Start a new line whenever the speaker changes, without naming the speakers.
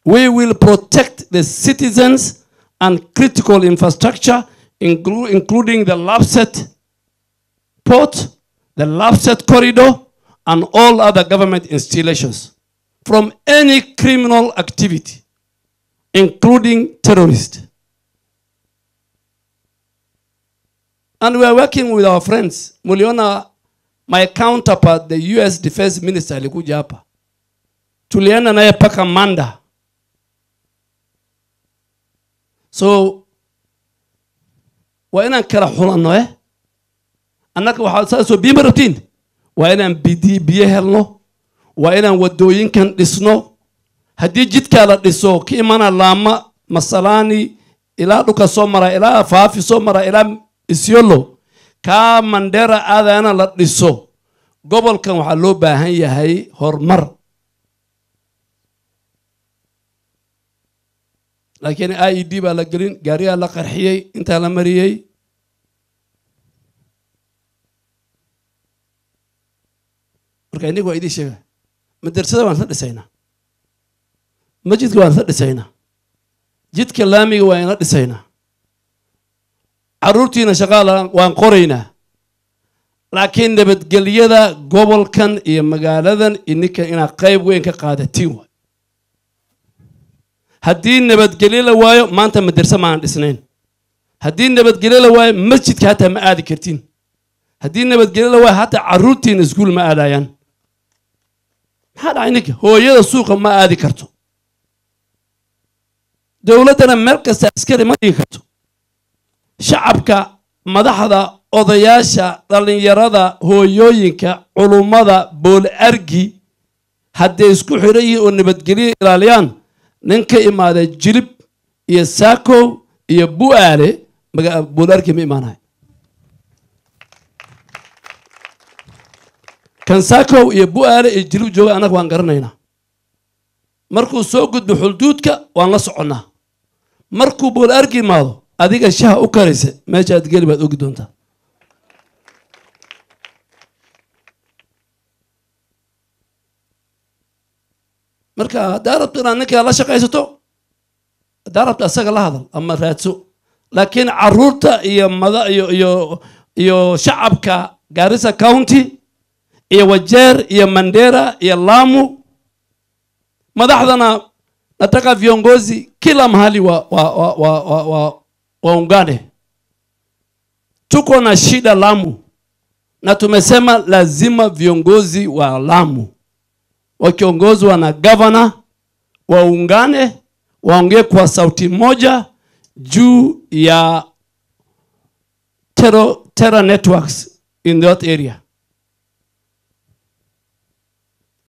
We will protect the citizens and critical infrastructure, including the Lapset port, the Lapset corridor, and all other government installations from any criminal activity, including terrorists. And we are working with our friends. Muliona, my counterpart, the US Defense Minister, alikuja hapa. Tulienda naye paka Manda. So, waina kala xulano annaka waxa saaso biima rabtiin waa inaan biyo helno waa inaan wadooyinkan dhisno haddii jidka la dhiso ka imana laama Masalani ilaa dhuka soo mara ilaa Faafi soo mara ilaa Isiolo ka Mandera aadana la dhiso gobolkan waxa loo baahan yahay horumar لكن IED baa la gelin gaariga la qarxiyay inta la mariyay marka inigu waa idin sheega madrasada waan dhisaynaa masjidka waan dhisaynaa jidka laamiga waan ina dhisaynaa caruurtiina shaqaala waan qoraynaa laakiin nabadgelyada gobolkan iyo magaaladan ininka ina qayb weyn ka qaadatiin haddii nabadgelyo la waayo maanta madrasa ma aan dhisnayn haddii nabadgelyo la waayo masjidka hatta ma aadi kartiin haddii nabadgelyo la waayo hatta caruurtiin iskuul ma aadayaan maxaa dhacay ninka hooyada suuqa ma aadi karto dowladana meel kasta askari ma dhigi karto shacabka madaxda odayaasha dhalinyarada hooyooyinka culumada bool argi hadday isku xiran yihiin oo nabadgelyo ilaaliyaan ninka imaada Jilib iyo Saako iyo Bu'aale boolarki ma imaanay kan Saako iyo Bu'aale iyo Jilib jooga anaga waan garanaynaa markuu soo gudbo xuduudka waan la soconaa markuu boolarki imaado adiga shaha u karaysa meesha aad geli baad ogi doontaa marka daarabta inaan ninka la shaqaysato daarabta asaga la hadal ama raadso laakiin caruurta iyo shacabka Garissa County iyo Wajeer iyo Mandera iyo Lamu madaxdana nataka viongozi kila mahali waungane tuko na shida Lamu na tumesema lazima viongozi wa Lamu wakiongozwa na governor waungane waongee kwa sauti moja juu ya terror networks in that area